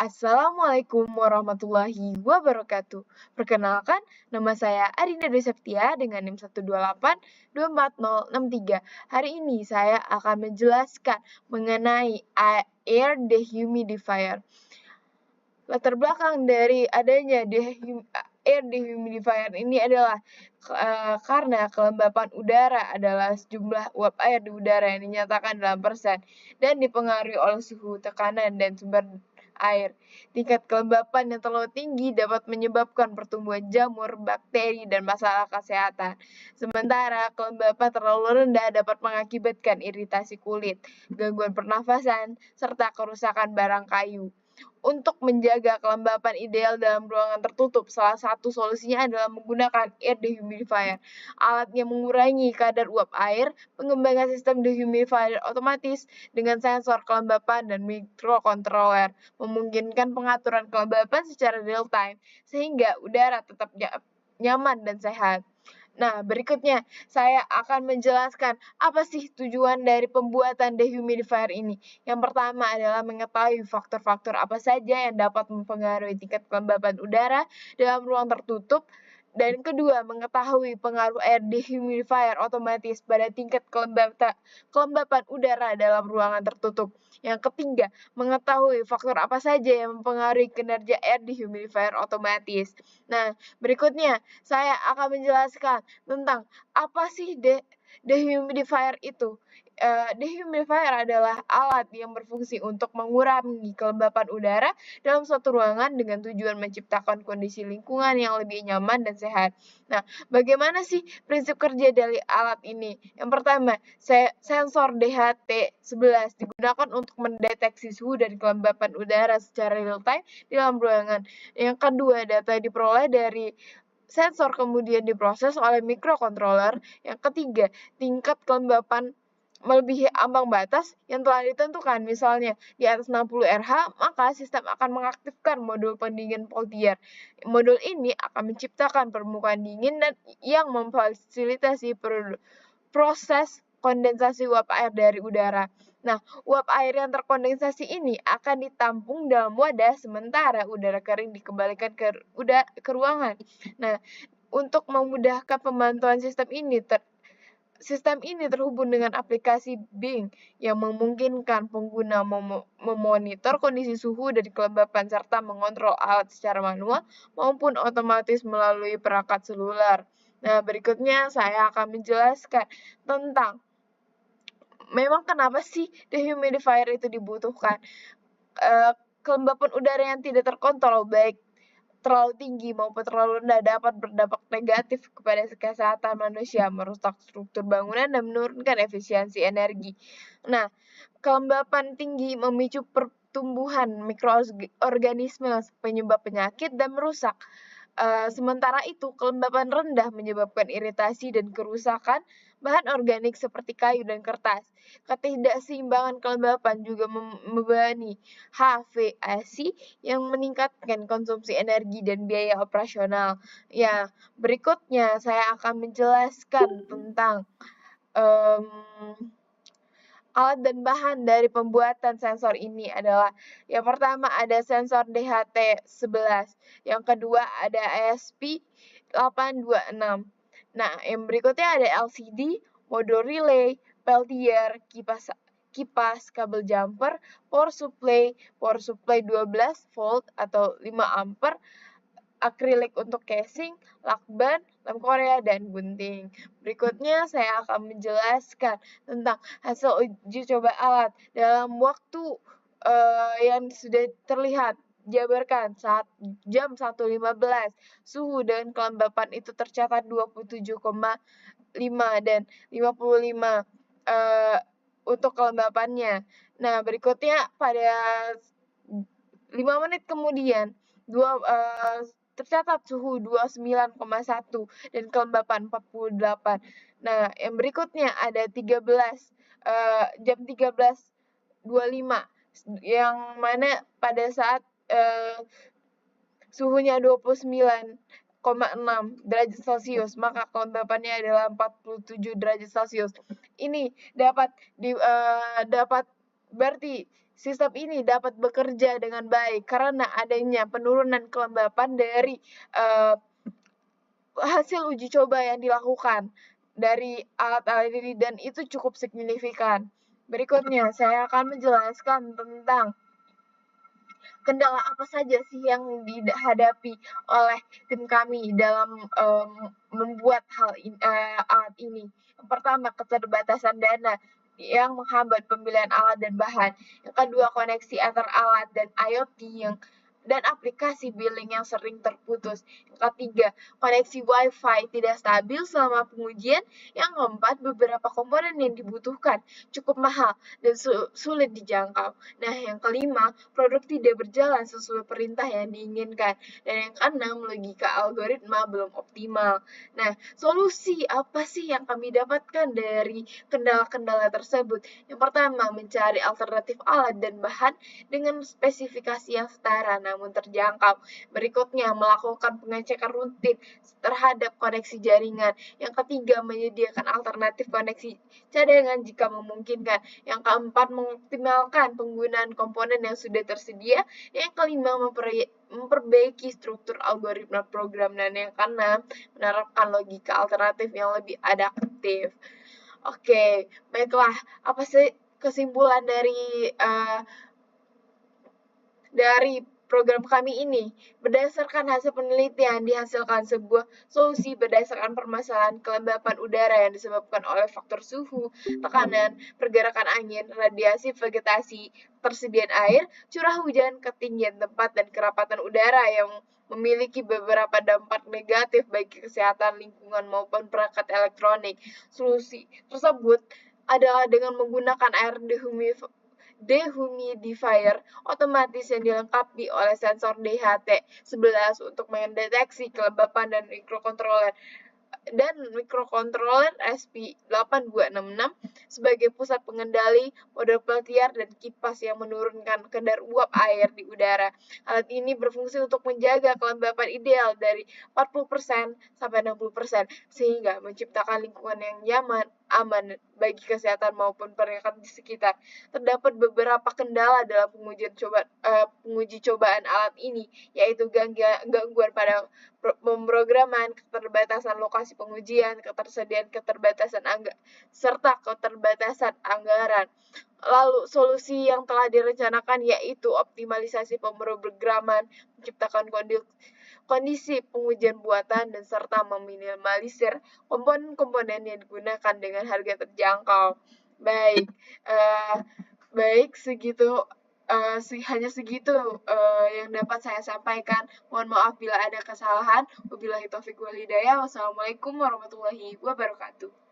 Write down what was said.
Assalamualaikum warahmatullahi wabarakatuh. Perkenalkan, nama saya Arina Dwi Septia dengan NIM 1282463. Hari ini saya akan menjelaskan mengenai air dehumidifier. Latar belakang dari adanya air dehumidifier ini adalah karena kelembapan udara adalah jumlah uap air di udara yang dinyatakan dalam persen dan dipengaruhi oleh suhu, tekanan, dan sumber air. Tingkat kelembapan yang terlalu tinggi dapat menyebabkan pertumbuhan jamur, bakteri, dan masalah kesehatan. Sementara kelembapan terlalu rendah dapat mengakibatkan iritasi kulit, gangguan pernafasan, serta kerusakan barang kayu. Untuk menjaga kelembapan ideal dalam ruangan tertutup, salah satu solusinya adalah menggunakan air dehumidifier. Alat yang mengurangi kadar uap air, pengembangan sistem dehumidifier otomatis dengan sensor kelembapan dan mikrokontroler, memungkinkan pengaturan kelembapan secara real time, sehingga udara tetap nyaman dan sehat. Nah, berikutnya saya akan menjelaskan apa sih tujuan dari pembuatan dehumidifier ini. Yang pertama adalah mengetahui faktor-faktor apa saja yang dapat mempengaruhi tingkat kelembapan udara dalam ruang tertutup. Dan kedua, mengetahui pengaruh air dehumidifier otomatis pada tingkat kelembapan udara dalam ruangan tertutup. Yang ketiga, mengetahui faktor apa saja yang mempengaruhi kinerja air dehumidifier otomatis. Nah, berikutnya saya akan menjelaskan tentang apa sih dehumidifier itu. Dehumidifier adalah alat yang berfungsi untuk mengurangi kelembapan udara dalam suatu ruangan dengan tujuan menciptakan kondisi lingkungan yang lebih nyaman dan sehat. Nah, bagaimana sih prinsip kerja dari alat ini? Yang pertama, sensor DHT11 digunakan untuk mendeteksi suhu dan kelembapan udara secara real time di dalam ruangan. Yang kedua, data diperoleh dari sensor kemudian diproses oleh mikrokontroler. Yang ketiga, tingkat kelembapan melebihi ambang batas yang telah ditentukan, misalnya di atas 60 RH, maka sistem akan mengaktifkan modul pendingin Peltier. Modul ini akan menciptakan permukaan dingin dan yang memfasilitasi proses kondensasi uap air dari udara. Nah, uap air yang terkondensasi ini akan ditampung dalam wadah, sementara udara kering dikembalikan ke ruangan. Nah, untuk memudahkan pemantauan sistem ini terhubung dengan aplikasi Bing yang memungkinkan pengguna memonitor kondisi suhu dan kelembapan serta mengontrol alat secara manual maupun otomatis melalui perangkat seluler. Nah, berikutnya saya akan menjelaskan tentang memang kenapa sih dehumidifier itu dibutuhkan. Kelembapan udara yang tidak terkontrol, baik terlalu tinggi maupun terlalu rendah, dapat berdampak negatif kepada kesehatan manusia, merusak struktur bangunan dan menurunkan efisiensi energi. Nah, kelembapan tinggi memicu pertumbuhan mikroorganisme penyebab penyakit dan merusak. Sementara itu, kelembapan rendah menyebabkan iritasi dan kerusakan bahan organik seperti kayu dan kertas. Ketidakseimbangan kelembapan juga membebani HVAC yang meningkatkan konsumsi energi dan biaya operasional. Ya, berikutnya saya akan menjelaskan tentang alat dan bahan dari pembuatan sensor ini adalah yang pertama ada sensor DHT11, yang kedua ada ESP826. Nah, yang berikutnya ada LCD, modul relay, Peltier, kipas, kabel jumper, power supply 12 volt atau 5 ampere, akrilik untuk casing, lakban, lem Korea, dan gunting. Berikutnya saya akan menjelaskan tentang hasil uji coba alat dalam waktu yang sudah terlihat. Jabarkan saat jam 1.15, suhu dan kelembapan itu tercatat 27,5 dan 55 untuk kelembapannya. Nah, berikutnya pada 5 menit kemudian tercatat suhu 29,1 dan kelembapan 48. Nah, yang berikutnya ada jam 13.25 yang mana pada saat suhunya 29,6 derajat Celcius, maka kelembapannya adalah 47 derajat Celcius. Ini dapat berarti sistem ini dapat bekerja dengan baik karena adanya penurunan kelembapan dari hasil uji coba yang dilakukan dari alat-alat ini dan itu cukup signifikan. Berikutnya, saya akan menjelaskan tentang kendala apa saja sih yang dihadapi oleh tim kami dalam membuat alat ini. Yang pertama, keterbatasan dana yang menghambat pembelian alat dan bahan. Yang kedua, koneksi antar alat dan IoT dan aplikasi billing yang sering terputus. Yang ketiga, koneksi Wi-Fi tidak stabil selama pengujian. Yang keempat, beberapa komponen yang dibutuhkan cukup mahal dan sulit dijangkau. Nah, yang kelima, produk tidak berjalan sesuai perintah yang diinginkan. Dan yang keenam, logika algoritma belum optimal. Nah, solusi apa sih yang kami dapatkan dari kendala-kendala tersebut? Yang pertama, mencari alternatif alat dan bahan dengan spesifikasi yang setara namun terjangkau. Berikutnya, melakukan pengecekan rutin terhadap koneksi jaringan. Yang ketiga, menyediakan alternatif koneksi cadangan jika memungkinkan. Yang keempat, mengoptimalkan penggunaan komponen yang sudah tersedia. Yang kelima, memperbaiki struktur algoritma program. Dan yang keenam, menerapkan logika alternatif yang lebih adaptif. Oke, baiklah. Apa sih kesimpulan dari program kami ini? Berdasarkan hasil penelitian, dihasilkan sebuah solusi berdasarkan permasalahan kelembapan udara yang disebabkan oleh faktor suhu, tekanan, pergerakan angin, radiasi vegetasi, persediaan air, curah hujan, ketinggian tempat, dan kerapatan udara yang memiliki beberapa dampak negatif bagi kesehatan lingkungan maupun perangkat elektronik. Solusi tersebut adalah dengan menggunakan air dehumidifier otomatis yang dilengkapi oleh sensor DHT11 untuk mendeteksi kelembapan dan mikrokontroler SP8266 sebagai pusat pengendali, model peltiar, dan kipas yang menurunkan kadar uap air di udara. Alat ini berfungsi untuk menjaga kelembapan ideal dari 40% sampai 60%, sehingga menciptakan lingkungan yang nyaman, aman bagi kesehatan maupun perangkat di sekitar. Terdapat beberapa kendala dalam penguji cobaan alat ini, yaitu gangguan pada pemrograman, keterbatasan lokasi pengujian, serta keterbatasan anggaran. Lalu solusi yang telah direncanakan yaitu optimalisasi pemrograman, menciptakan kondisi pengujian buatan, dan serta meminimalisir komponen-komponen yang digunakan dengan harga terjangkau. Baik, segitu hanya segitu yang dapat saya sampaikan. Mohon maaf bila ada kesalahan. Wabillahi taufiq wal hidayah. Wassalamualaikum warahmatullahi wabarakatuh.